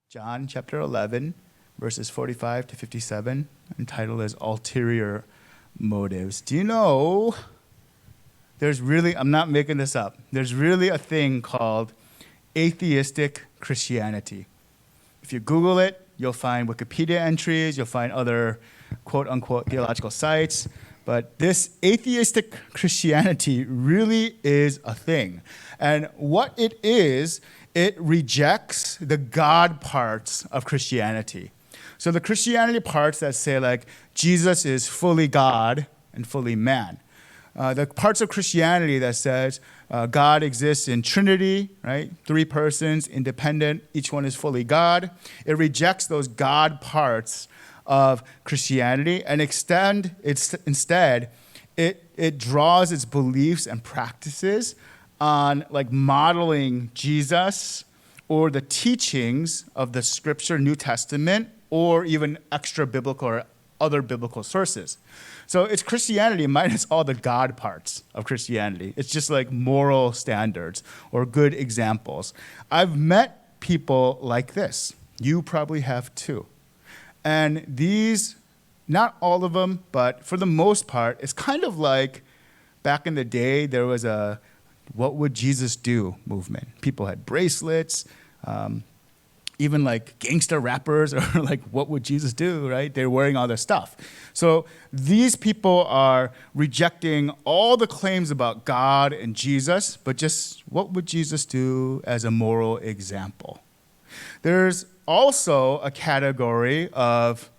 John chapter 11, verses 45 to 57, entitled as Ulterior Motives. Do you know there's really, I'm not making this up, there's really a thing called atheistic Christianity. If you Google it, you'll find Wikipedia entries, you'll find other quote-unquote theological sites, but this atheistic Christianity really is a thing. And what it is, it rejects the God parts of Christianity. So the Christianity parts that say like Jesus is fully God and fully man. The parts of Christianity that says God exists in Trinity, right? 3 persons, independent, each one is fully God. It rejects those God parts of Christianity and instead it draws its beliefs and practices on like modeling Jesus or the teachings of the Scripture, New Testament, or even extra biblical or other biblical sources. So it's Christianity minus all the God parts of Christianity. It's just like moral standards or good examples. I've met people like this. You probably have too. And these, not all of them, but for the most part, it's kind of like back in the day, there was a "What would Jesus do?" movement. People had bracelets, even like gangster rappers are like, "What would Jesus do?" Right? They're wearing all this stuff. So these people are rejecting all the claims about God and Jesus, but just what would Jesus do as a moral example? There's also a category of,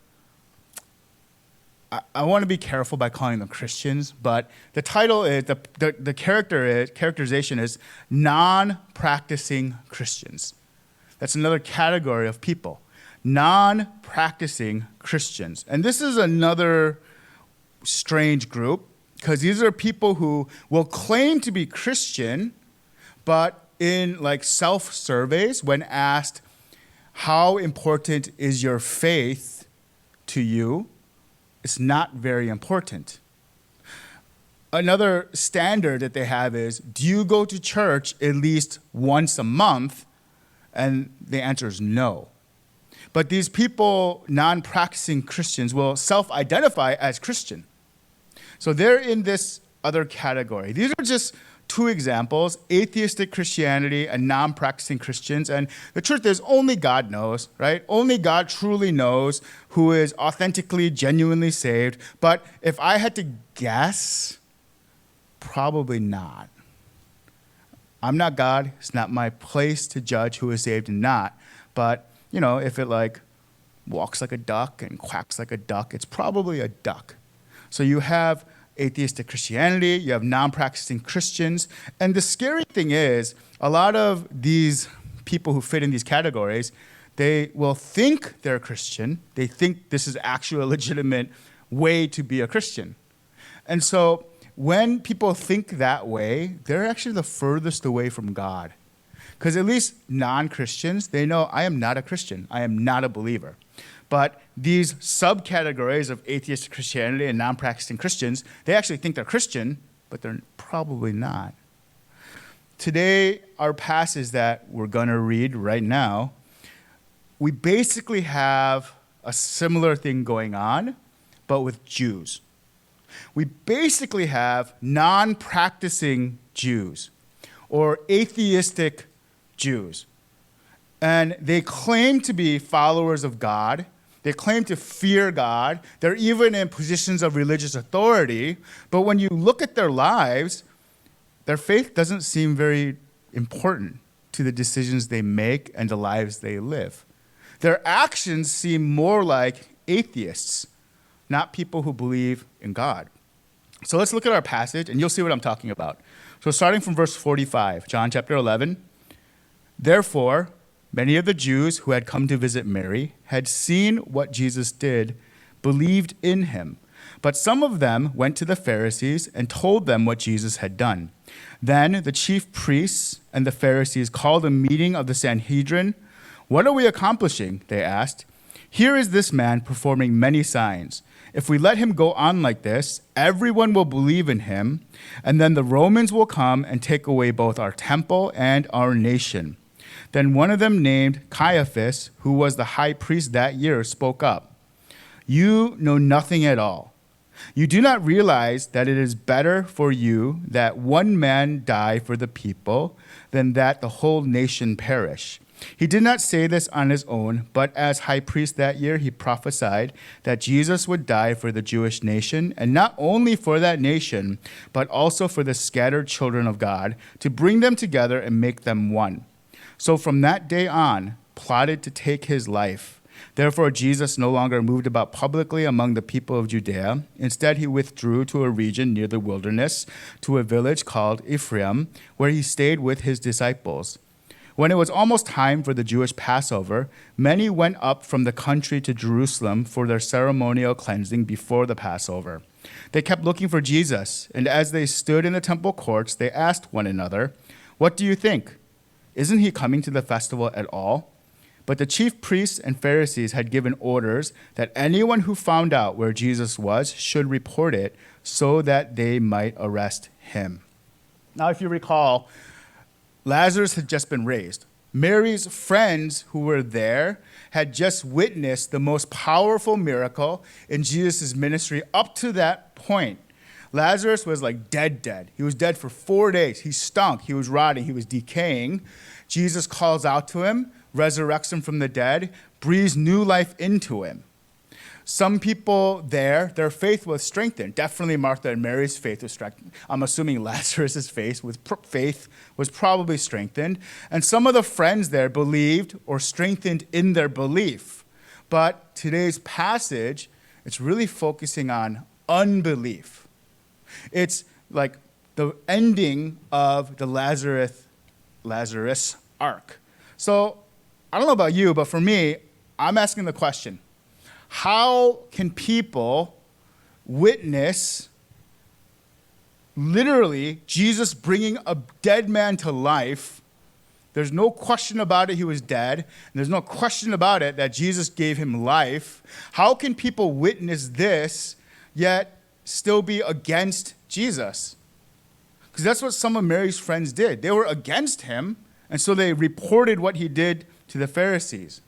I want to be careful by calling them Christians, but the title is, the characterization is non-practicing Christians. That's another category of people, non-practicing Christians. And this is another strange group because these are people who will claim to be Christian, but in like self-surveys, when asked, how important is your faith to you? It's not very important. Another standard that they have is, do you go to church at least once a month? And the answer is no. But these people, non-practicing Christians, will self-identify as Christian. So they're in this other category. These are just 2 examples, atheistic Christianity and non-practicing Christians. And the truth is, only God knows, right? Only God truly knows who is authentically, genuinely saved. But if I had to guess, probably not. I'm not God. It's not my place to judge who is saved and not. But, you know, if it like walks like a duck and quacks like a duck, it's probably a duck. So you have atheistic Christianity, you have non-practicing Christians. And the scary thing is, a lot of these people who fit in these categories, they will think they're Christian. They think this is actually a legitimate way to be a Christian. And so when people think that way, they're actually the furthest away from God. Because at least non-Christians, they know I am not a Christian. I am not a believer. But these subcategories of atheistic Christianity and non-practicing Christians, they actually think they're Christian, but they're probably not. Today, our passage that we're going to read right now, we basically have a similar thing going on, but with Jews. We basically have non-practicing Jews or atheistic Jews. And they claim to be followers of God. They claim to fear God. They're even in positions of religious authority. But when you look at their lives, their faith doesn't seem very important to the decisions they make and the lives they live. Their actions seem more like atheists, not people who believe in God. So let's look at our passage, and you'll see what I'm talking about. So starting from verse 45, John chapter 11. Therefore, many of the Jews who had come to visit Mary had seen what Jesus did, believed in him. But some of them went to the Pharisees and told them what Jesus had done. Then the chief priests and the Pharisees called a meeting of the Sanhedrin. "What are we accomplishing?" they asked. "Here is this man performing many signs. If we let him go on like this, everyone will believe in him, and then the Romans will come and take away both our temple and our nation." Then one of them named Caiaphas, who was the high priest that year, spoke up. You know nothing at all. You do not realize that it is better for you that one man die for the people than that the whole nation perish. He did not say this on his own, but as high priest that year, he prophesied that Jesus would die for the Jewish nation, and not only for that nation, but also for the scattered children of God, to bring them together and make them one. So from that day on, plotted to take his life. Therefore, Jesus no longer moved about publicly among the people of Judea. Instead, he withdrew to a region near the wilderness, to a village called Ephraim, where he stayed with his disciples. When it was almost time for the Jewish Passover, many went up from the country to Jerusalem for their ceremonial cleansing before the Passover. They kept looking for Jesus, and as they stood in the temple courts, they asked one another, "What do you think? Isn't he coming to the festival at all?" But the chief priests and Pharisees had given orders that anyone who found out where Jesus was should report it so that they might arrest him. Now, if you recall, Lazarus had just been raised. Mary's friends who were there had just witnessed the most powerful miracle in Jesus' ministry up to that point. Lazarus was like dead. He was dead for 4 days. He stunk. He was rotting. He was decaying. Jesus calls out to him, resurrects him from the dead, breathes new life into him. Some people there, their faith was strengthened. Definitely Martha and Mary's faith was strengthened. I'm assuming Lazarus' faith was probably strengthened. And some of the friends there believed or strengthened in their belief. But today's passage, it's really focusing on unbelief. It's like the ending of the Lazarus arc. So I don't know about you, but for me, I'm asking the question, how can people witness literally Jesus bringing a dead man to life? There's no question about it, he was dead. And there's no question about it that Jesus gave him life. How can people witness this yet still be against Jesus? Because that's what some of Mary's friends did. They were against him, and so they reported what he did to the Pharisees.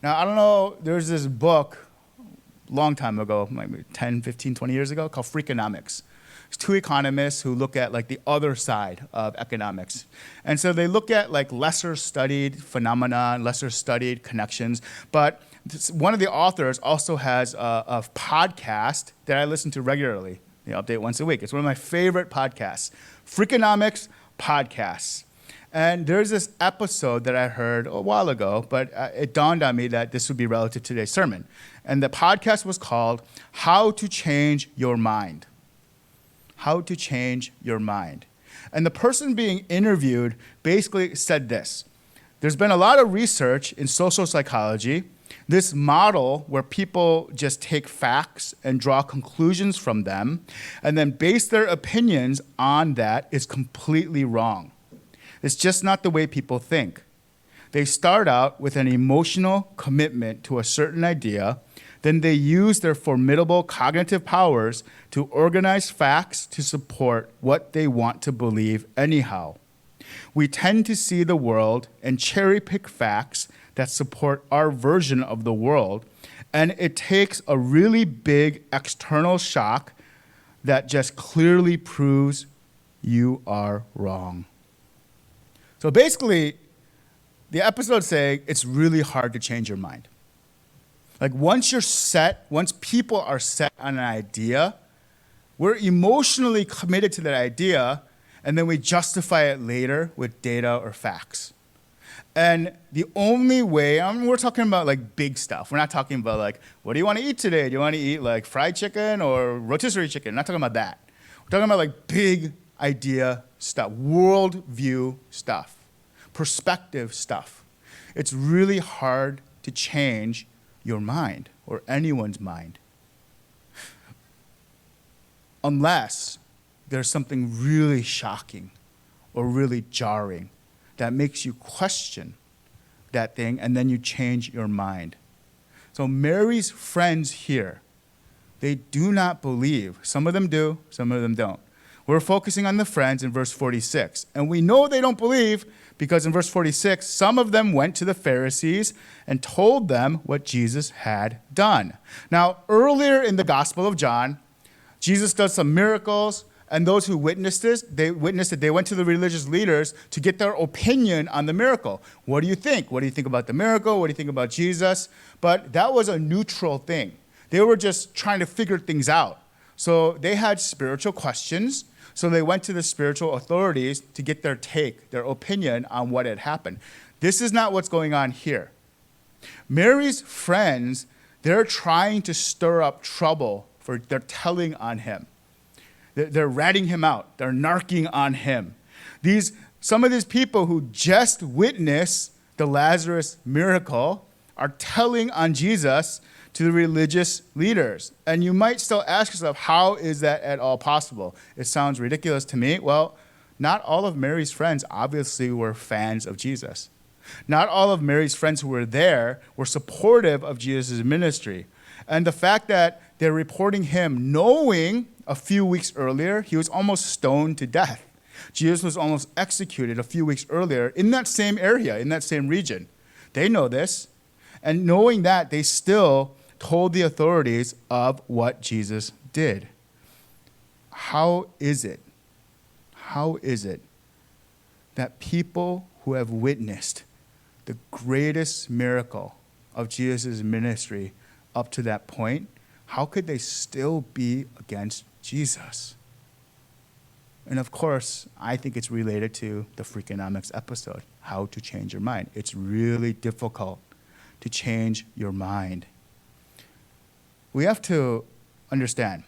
Now, I don't know, there's this book a long time ago, maybe 10, 15, 20 years ago, called Freakonomics. It's two economists who look at like the other side of economics. And so they look at like lesser studied phenomena, lesser studied connections. But one of the authors also has a podcast that I listen to regularly. They update once a week. It's one of my favorite podcasts, Freakonomics podcasts. And there's this episode that I heard a while ago, but it dawned on me that this would be relative to today's sermon. And the podcast was called How to Change Your Mind. How to Change Your Mind. And the person being interviewed basically said this. There's been a lot of research in social psychology. This model where people just take facts and draw conclusions from them and then base their opinions on that is completely wrong. It's just not the way people think. They start out with an emotional commitment to a certain idea, then they use their formidable cognitive powers to organize facts to support what they want to believe anyhow. We tend to see the world and cherry-pick facts that support our version of the world, and it takes a really big external shock that just clearly proves you are wrong. So basically, the episode's saying it's really hard to change your mind. Like once people are set on an idea, we're emotionally committed to that idea, and then we justify it later with data or facts. And the only way, we're talking about like big stuff. We're not talking about like, what do you want to eat today? Do you want to eat like fried chicken or rotisserie chicken? We're not talking about that. We're talking about like big idea stuff, worldview stuff, perspective stuff. It's really hard to change your mind or anyone's mind unless there's something really shocking or really jarring that makes you question that thing, and then you change your mind. So Mary's friends here, they do not believe. Some of them do, some of them don't. We're focusing on the friends in verse 46. And we know they don't believe Because in verse 46, some of them went to the Pharisees and told them what Jesus had done. Now, earlier in the Gospel of John, Jesus does some miracles, and those who witnessed it, they went to the religious leaders to get their opinion on the miracle. What do you think? What do you think about the miracle? What do you think about Jesus? But that was a neutral thing. They were just trying to figure things out. So they had spiritual questions. So they went to the spiritual authorities to get their take, their opinion on what had happened. This is not what's going on here. Mary's friends, they're trying to stir up trouble they're telling on him. They're ratting him out. They're narking on him. Some of these people who just witnessed the Lazarus miracle are telling on Jesus to the religious leaders. And you might still ask yourself, how is that at all possible? It sounds ridiculous to me. Well, not all of Mary's friends obviously were fans of Jesus. Not all of Mary's friends who were there were supportive of Jesus' ministry. And the fact that they're reporting him knowing a few weeks earlier, he was almost stoned to death. Jesus was almost executed a few weeks earlier in that same area, in that same region. They know this. And knowing that, they still told the authorities of what Jesus did. How is it that people who have witnessed the greatest miracle of Jesus' ministry up to that point, how could they still be against Jesus? And of course, I think it's related to the Freakonomics episode, how to change your mind. It's really difficult to change your mind. We have to understand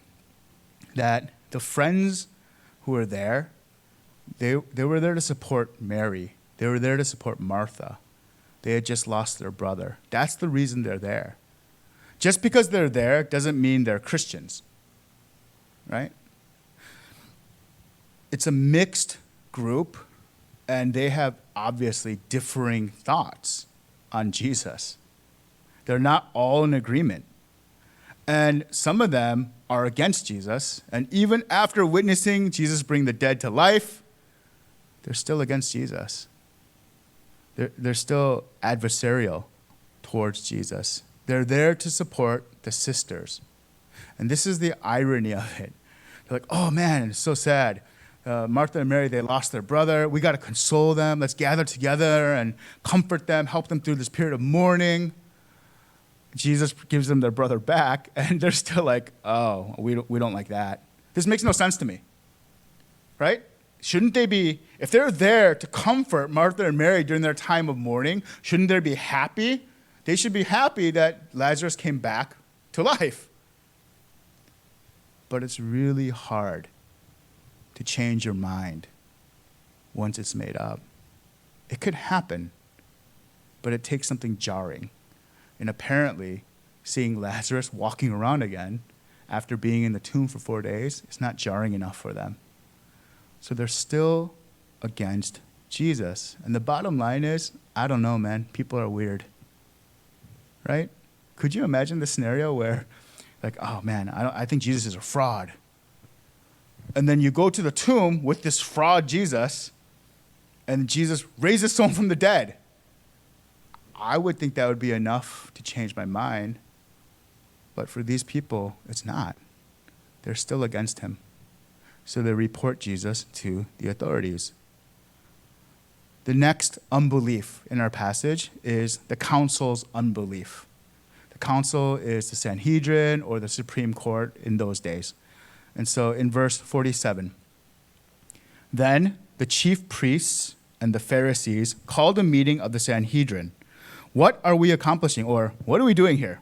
that the friends who were there, they were there to support Mary. They were there to support Martha. They had just lost their brother. That's the reason they're there. Just because they're there doesn't mean they're Christians, right? It's a mixed group, and they have obviously differing thoughts on Jesus. They're not all in agreement. And some of them are against Jesus, and even after witnessing Jesus bring the dead to life, they're still against Jesus. They're still adversarial towards Jesus. They're there to support the sisters. And this is the irony of it. They're like, oh man, it's so sad. Martha and Mary, they lost their brother. We got to console them. Let's gather together and comfort them, help them through this period of mourning. Jesus gives them their brother back, and they're still like, oh, we don't like that. This makes no sense to me, right? Shouldn't they be, if they're there to comfort Martha and Mary during their time of mourning, shouldn't they be happy? They should be happy that Lazarus came back to life. But it's really hard to change your mind once it's made up. It could happen, but it takes something jarring. And apparently, seeing Lazarus walking around again after being in the tomb for 4 days is not jarring enough for them. So they're still against Jesus. And the bottom line is, I don't know, man, people are weird. Right? Could you imagine the scenario where, like, oh man, I think Jesus is a fraud. And then you go to the tomb with this fraud Jesus, and Jesus raises someone from the dead. I would think that would be enough to change my mind. But for these people, it's not. They're still against him. So they report Jesus to the authorities. The next unbelief in our passage is the council's unbelief. The council is the Sanhedrin or the Supreme Court in those days. And so in verse 47, then the chief priests and the Pharisees called a meeting of the Sanhedrin. What are we accomplishing, or what are we doing here?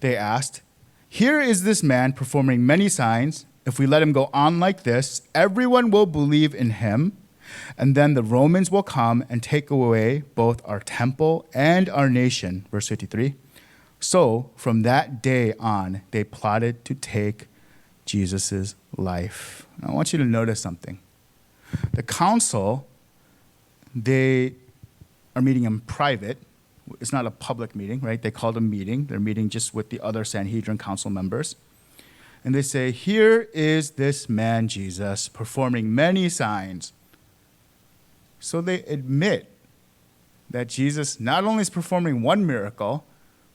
They asked. Here is this man performing many signs. If we let him go on like this, everyone will believe in him. And then the Romans will come and take away both our temple and our nation. Verse 53. So from that day on, they plotted to take Jesus' life. I want you to notice something. The council, they are meeting in private. It's not a public meeting, right? They called a meeting. They're meeting just with the other Sanhedrin council members. And they say, here is this man, Jesus, performing many signs. So they admit that Jesus not only is performing one miracle,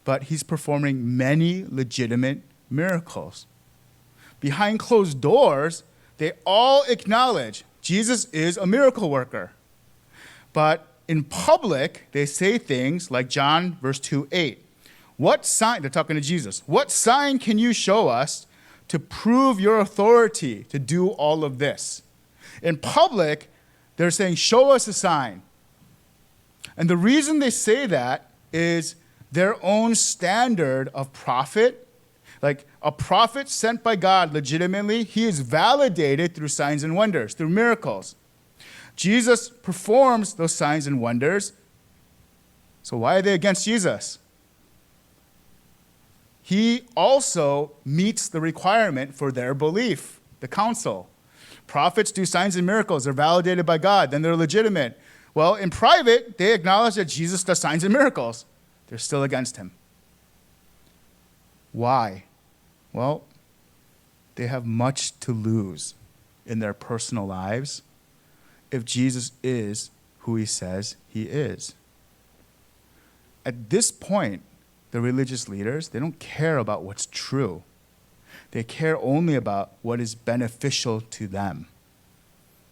but he's performing many legitimate miracles. Behind closed doors, they all acknowledge Jesus is a miracle worker. But in public, they say things like John verse 2:8. What sign, they're talking to Jesus, what sign can you show us to prove your authority to do all of this? In public, they're saying, show us a sign. And the reason they say that is their own standard of prophet. Like a prophet sent by God legitimately, he is validated through signs and wonders, through miracles. Jesus performs those signs and wonders. So why are they against Jesus? He also meets the requirement for their belief, the council. Prophets do signs and miracles. They're validated by God. Then they're legitimate. Well, in private, they acknowledge that Jesus does signs and miracles. They're still against him. Why? Well, they have much to lose in their personal lives if Jesus is who he says he is. At this point, the religious leaders, they don't care about what's true. They care only about what is beneficial to them.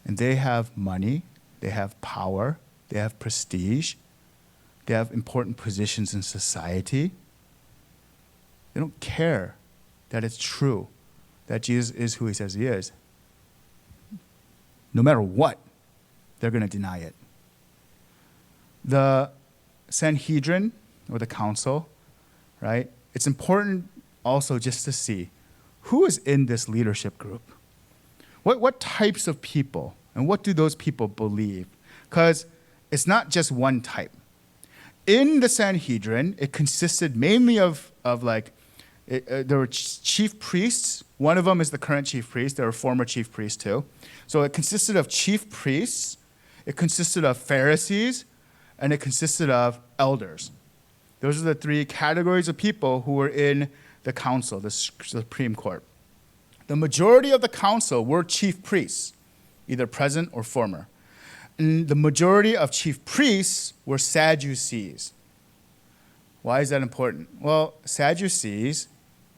And they have money, they have power, they have prestige, they have important positions in society. They don't care that it's true, that Jesus is who he says he is. No matter what, they're going to deny it. The Sanhedrin, or the council, right? It's important also just to see who is in this leadership group. What types of people, and what do those people believe? Because it's not just one type. In the Sanhedrin, it consisted mainly of there were chief priests. One of them is the current chief priest. There were former chief priests too. So it consisted of chief priests, it consisted of Pharisees, and it consisted of elders. Those are the three categories of people who were in the council, the Supreme Court. The majority of the council were chief priests, either present or former. And the majority of chief priests were Sadducees. Why is that important? Well, Sadducees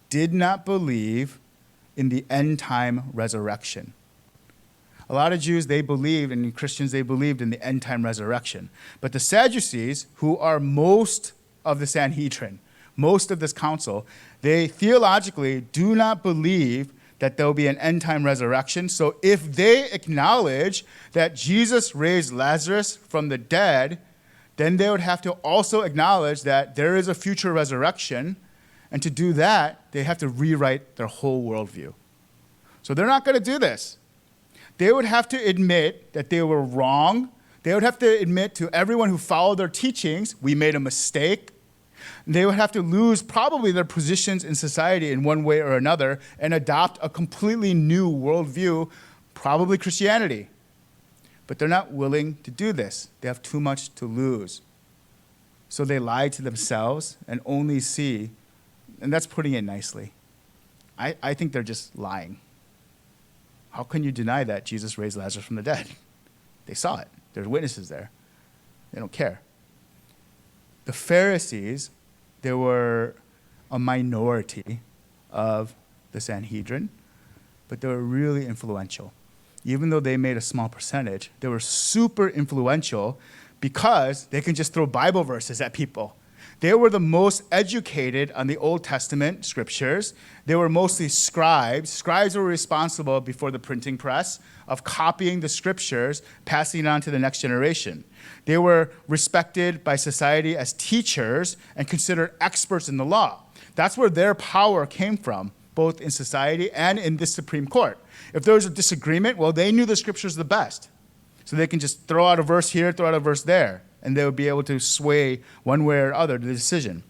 did not believe in the end time resurrection. A lot of Jews, they believed, and Christians, they believed in the end time resurrection. But the Sadducees, who are most of the Sanhedrin, most of this council, they theologically do not believe that there will be an end time resurrection. So if they acknowledge that Jesus raised Lazarus from the dead, then they would have to also acknowledge that there is a future resurrection. And to do that, they have to rewrite their whole worldview. So they're not going to do this. They would have to admit that they were wrong. They would have to admit to everyone who followed their teachings, we made a mistake. They would have to lose probably their positions in society in one way or another and adopt a completely new worldview, probably Christianity. But they're not willing to do this. They have too much to lose. So they lie to themselves and only see, and that's putting it nicely. I think they're just lying. How can you deny that Jesus raised Lazarus from the dead? They saw it. There's witnesses there. They don't care. The Pharisees, they were a minority of the Sanhedrin, but they were really influential. Even though they made a small percentage, they were super influential because they can just throw Bible verses at people. They were the most educated on the Old Testament scriptures. They were mostly scribes. Scribes were responsible before the printing press of copying the scriptures, passing it on to the next generation. They were respected by society as teachers and considered experts in the law. That's where their power came from, both in society and in this Supreme Court. If there was a disagreement, well, they knew the scriptures the best. So they can just throw out a verse here, throw out a verse there, and they would be able to sway one way or other the decision.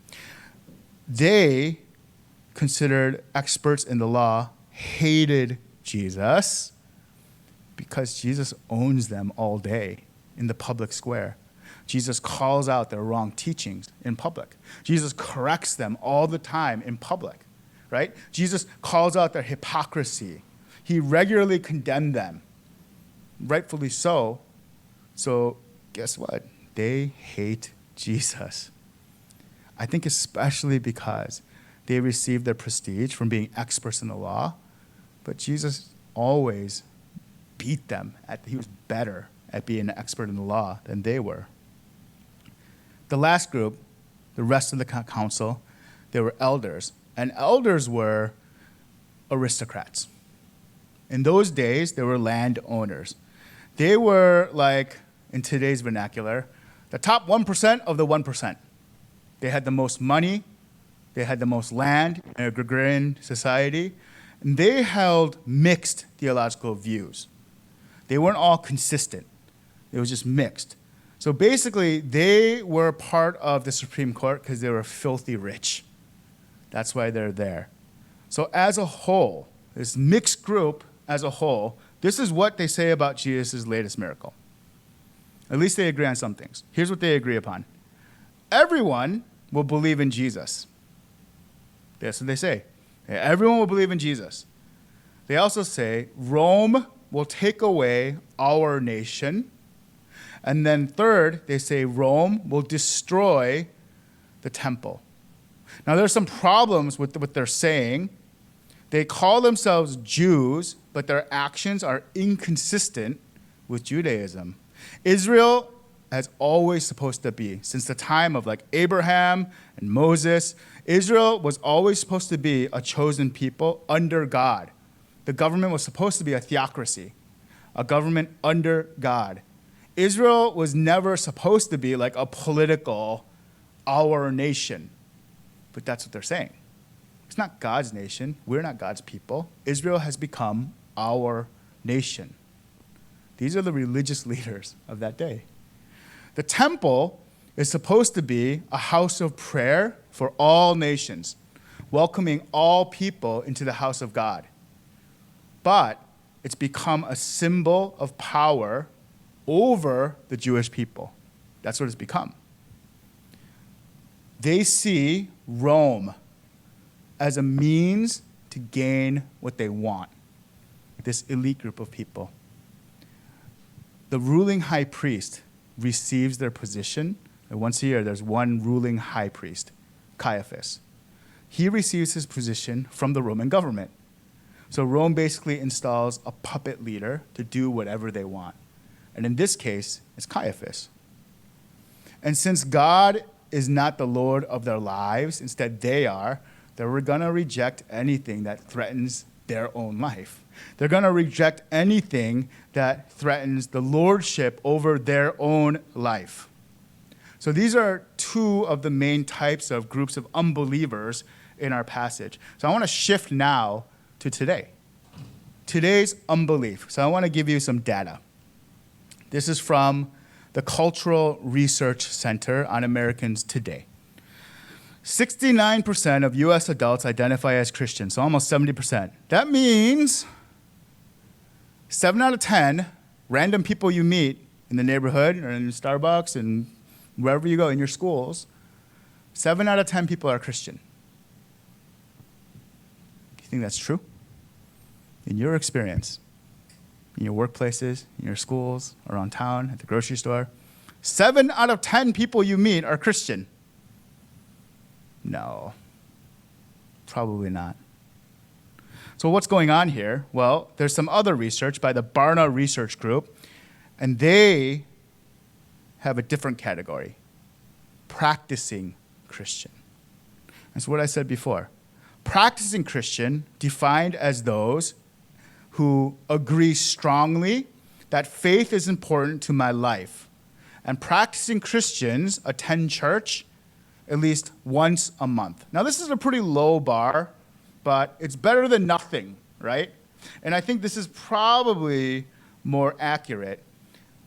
They, considered experts in the law, hated Jesus because Jesus owns them all day in the public square. Jesus calls out their wrong teachings in public. Jesus corrects them all the time in public, right? Jesus calls out their hypocrisy. He regularly condemned them, rightfully so. So guess what? they hate Jesus. I think especially because they received their prestige from being experts in the law, but Jesus always beat them. He was better at being an expert in the law than they were. The last group, the rest of the council, they were elders. And elders were aristocrats. In those days, they were landowners. They were like, in today's vernacular, the top 1% of the 1%. They had the most money. They had the most land in an agrarian society. And they held mixed theological views. They weren't all consistent. It was just mixed. So basically, they were part of the Supreme Court because they were filthy rich. That's why they're there. So as a whole, this mixed group as a whole, this is what they say about Jesus' latest miracle. At least they agree on some things. Here's what they agree upon. Everyone will believe in Jesus. That's what they say. Everyone will believe in Jesus. They also say Rome will take away our nation. And then third, they say Rome will destroy the temple. Now, there's some problems with what they're saying. They call themselves Jews, but their actions are inconsistent with Judaism. Israel has always supposed to be, since the time of like Abraham and Moses, Israel was always supposed to be a chosen people under God. The government was supposed to be a theocracy, a government under God. Israel was never supposed to be like a political, our nation. But that's what they're saying. It's not God's nation. We're not God's people. Israel has become our nation. These are the religious leaders of that day. The temple is supposed to be a house of prayer for all nations, welcoming all people into the house of God. But it's become a symbol of power over the Jewish people. That's what it's become. They see Rome as a means to gain what they want, this elite group of people. The ruling high priest receives their position. And once a year, there's one ruling high priest, Caiaphas. He receives his position from the Roman government. So Rome basically installs a puppet leader to do whatever they want. And in this case, it's Caiaphas. And since God is not the Lord of their lives, instead they are, they're going to reject anything that threatens their own life. They're going to reject anything that threatens the lordship over their own life. So these are two of the main types of groups of unbelievers in our passage. So I want to shift now to today. Today's unbelief. So I want to give you some data. This is from the Cultural Research Center on Americans Today. 69% of U.S. adults identify as Christian, so almost 70%. That means 7 out of 10 random people you meet in the neighborhood or in Starbucks and wherever you go in your schools, 7 out of 10 people are Christian. Do you think that's true? In your experience, in your workplaces, in your schools, around town, at the grocery store, 7 out of 10 people you meet are Christian. No, probably not. So what's going on here? Well, there's some other research by the Barna Research Group, and they have a different category, practicing Christian. That's what I said before. Practicing Christian, defined as those who agree strongly that faith is important to my life. And practicing Christians attend church at least once a month. Now, this is a pretty low bar, but it's better than nothing, right? And I think this is probably more accurate.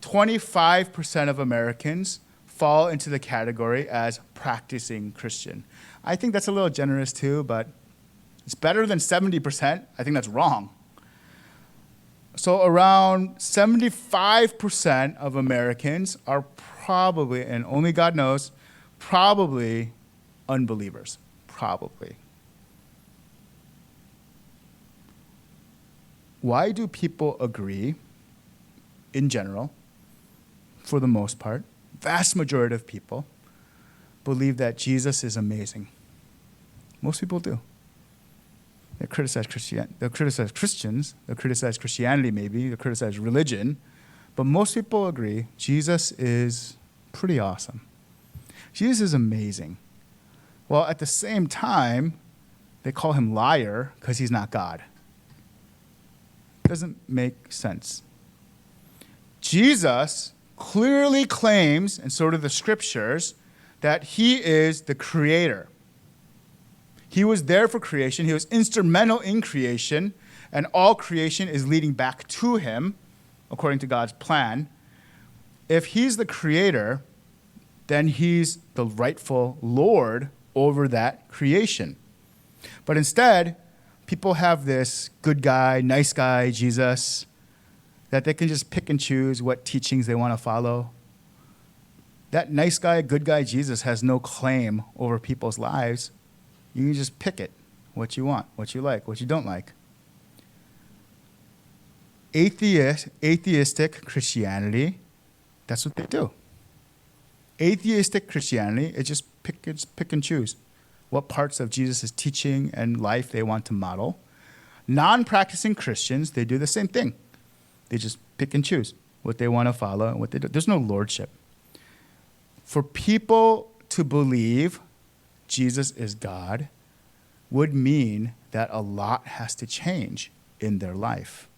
25% of Americans fall into the category as practicing Christian. I think that's a little generous too, but it's better than 70%. I think that's wrong. So around 75% of Americans are probably, and only God knows, probably unbelievers. Probably. Why do people agree, in general, for the most part, vast majority of people believe that Jesus is amazing. Most people do. They criticize they'll criticize Christians, they'll criticize Christianity maybe, they'll criticize religion, but most people agree Jesus is pretty awesome. Jesus is amazing. Well, at the same time, they call him liar because he's not God. Doesn't make sense. Jesus clearly claims, and so do the scriptures, that he is the creator. He was there for creation. He was instrumental in creation, and all creation is leading back to him, according to God's plan. If he's the creator, then he's the rightful Lord over that creation. But instead, people have this good guy, nice guy, Jesus, that they can just pick and choose what teachings they want to follow. That nice guy, good guy, Jesus has no claim over people's lives. You can just pick it, what you want, what you like, what you don't like. Atheistic Christianity, that's what they do. Atheistic Christianity, it's just pick and choose what parts of Jesus' teaching and life they want to model. Non-practicing Christians, they do the same thing. They just pick and choose what they want to follow and what they do. There's no lordship. For people to believe Jesus is God would mean that a lot has to change in their life.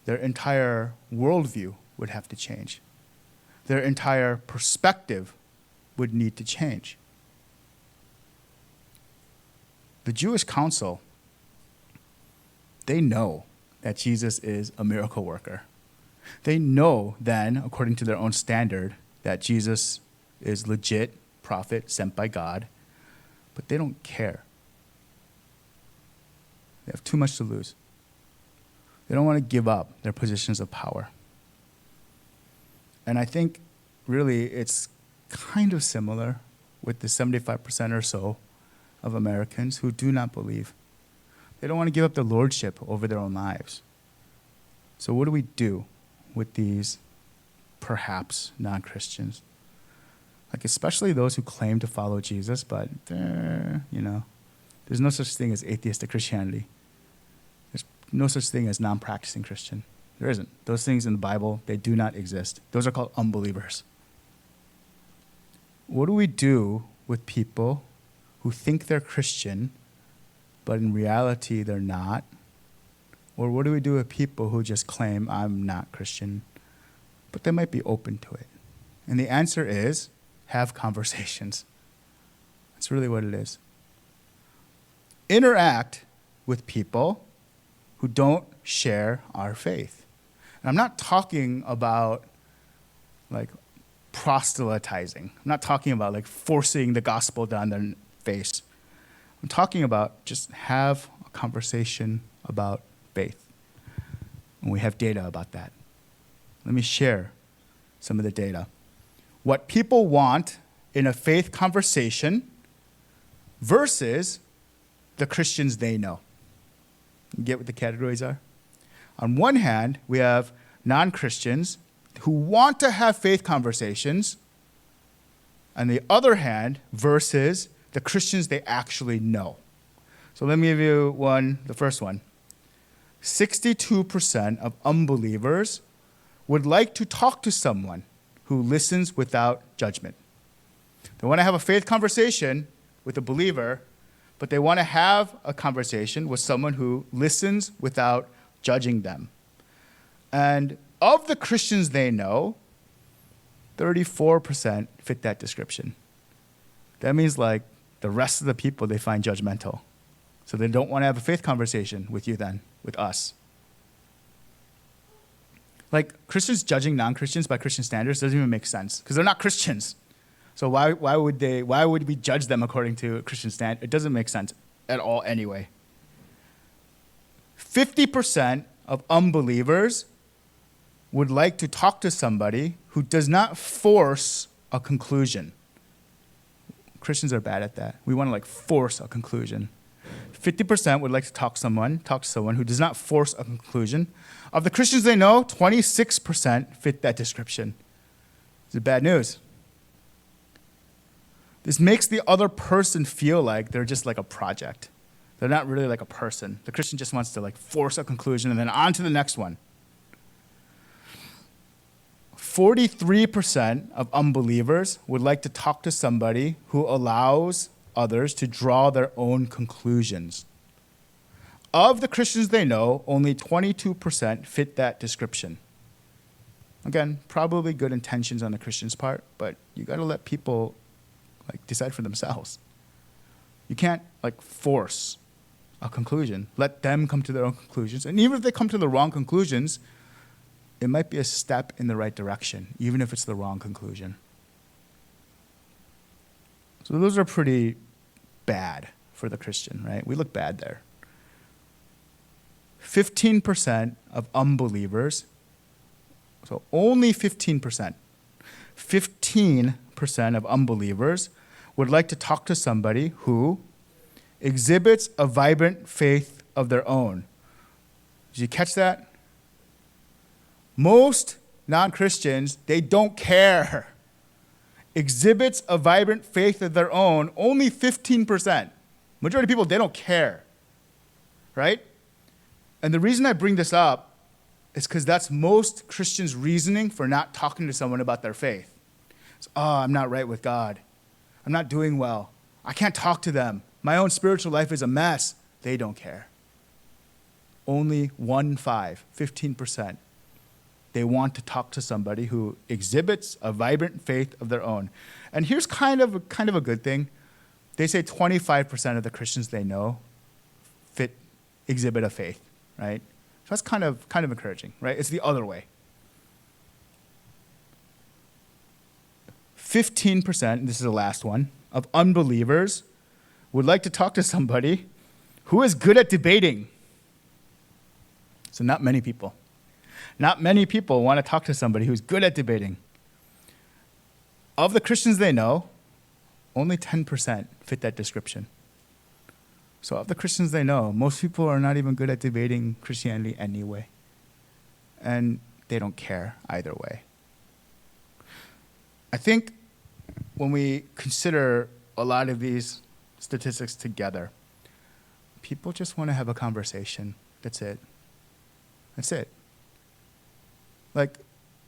Their entire worldview would have to change. Their entire perspective would need to change. The Jewish council, they know that Jesus is a miracle worker. They know then, according to their own standard, that Jesus is legit prophet sent by God, but they don't care. They have too much to lose. They don't want to give up their positions of power. And I think really it's kind of similar with the 75% or so of Americans who do not believe. They don't want to give up the lordship over their own lives. So what do we do with these perhaps non-Christians? Like especially those who claim to follow Jesus, but there's no such thing as atheistic Christianity. There's no such thing as non-practicing Christian. There isn't. Those things in the Bible, they do not exist. Those are called unbelievers. What do we do with people who think they're Christian, but in reality they're not? Or what do we do with people who just claim, I'm not Christian, but they might be open to it? And the answer is, have conversations. That's really what it is. Interact with people who don't share our faith. And I'm not talking about like proselytizing. I'm not talking about like forcing the gospel down their face. I'm talking about just have a conversation about faith. And we have data about that. Let me share some of the data. What people want in a faith conversation versus the Christians they know. You get what the categories are? On one hand, we have non-Christians who want to have faith conversations. On the other hand, versus the Christians they actually know. So let me give you the first one. 62% of unbelievers would like to talk to someone who listens without judgment. They want to have a faith conversation with a believer, but they want to have a conversation with someone who listens without judging them. And of the Christians they know, 34% fit that description. That means like the rest of the people they find judgmental. So they don't want to have a faith conversation with you then, with us. Like Christians judging non-Christians by Christian standards doesn't even make sense because they're not Christians. So why would we judge them according to Christian standard? It doesn't make sense at all anyway. 50% of unbelievers would like to talk to somebody who does not force a conclusion. Christians are bad at that. We want to like force a conclusion. 50% would like to talk to someone who does not force a conclusion. Of the Christians they know, 26% fit that description. This is bad news. This makes the other person feel like they're just like a project. They're not really like a person. The Christian just wants to like force a conclusion and then on to the next one. 43% of unbelievers would like to talk to somebody who allows others to draw their own conclusions. Of the Christians they know, only 22% fit that description. Again, probably good intentions on the Christian's part, but you got to let people like decide for themselves. You can't like force a conclusion. Let them come to their own conclusions. And even if they come to the wrong conclusions, it might be a step in the right direction, even if it's the wrong conclusion. So those are pretty bad for the Christian, right? We look bad there. 15% of unbelievers, so only 15% of unbelievers would like to talk to somebody who exhibits a vibrant faith of their own. Did you catch that? Most non-Christians, they don't care. Exhibits a vibrant faith of their own, only 15%. Majority of people, they don't care, right? And the reason I bring this up is because that's most Christians' reasoning for not talking to someone about their faith. It's, I'm not right with God. I'm not doing well. I can't talk to them. My own spiritual life is a mess. They don't care. Only 15%. They want to talk to somebody who exhibits a vibrant faith of their own. And here's kind of a good thing. They say 25% of the Christians they know exhibit a faith, right? So that's kind of encouraging, right? It's the other way. 15%, and this is the last one, of unbelievers would like to talk to somebody who is good at debating. So not many people. Not many people want to talk to somebody who's good at debating. Of the Christians they know, only 10% fit that description. So of the Christians they know, most people are not even good at debating Christianity anyway. And they don't care either way. I think when we consider a lot of these statistics together, people just want to have a conversation. That's it. That's it. Like,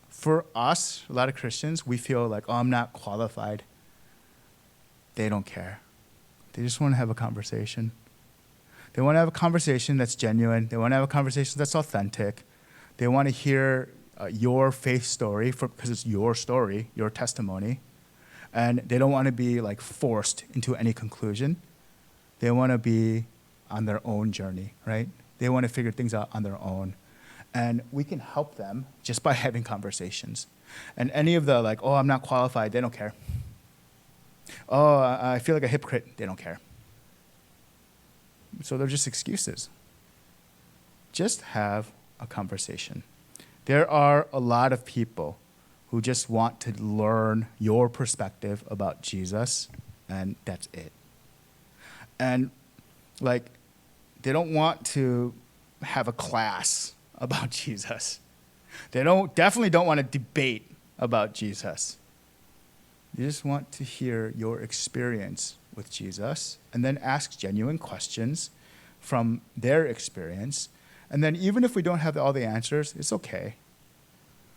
for us, a lot of Christians, we feel like, oh, I'm not qualified. They don't care. They just want to have a conversation. They want to have a conversation that's genuine. They want to have a conversation that's authentic. They want to hear your faith story because it's your story, your testimony. And they don't want to be like forced into any conclusion. They want to be on their own journey, right? They want to figure things out on their own. And we can help them just by having conversations. And any of the like, oh, I'm not qualified, they don't care. Oh, I feel like a hypocrite, they don't care. So they're just excuses. Just have a conversation. There are a lot of people who just want to learn your perspective about Jesus, and that's it. And like, they don't want to have a class about Jesus. They definitely don't want to debate about Jesus. They just want to hear your experience with Jesus and then ask genuine questions from their experience. And then even if we don't have all the answers, it's okay.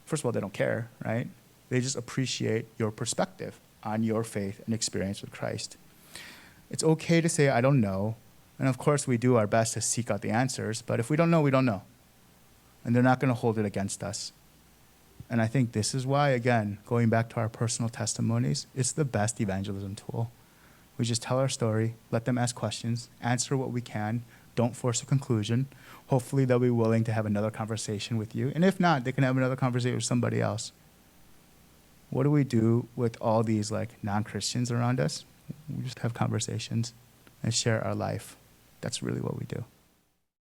First of all, they don't care, right? They just appreciate your perspective on your faith and experience with Christ. It's okay to say, I don't know. And of course, we do our best to seek out the answers. But if we don't know, we don't know. And they're not going to hold it against us. And I think this is why, again, going back to our personal testimonies, it's the best evangelism tool. We just tell our story, let them ask questions, answer what we can, don't force a conclusion. Hopefully they'll be willing to have another conversation with you. And if not, they can have another conversation with somebody else. What do we do with all these like non-Christians around us? We just have conversations and share our life. That's really what we do.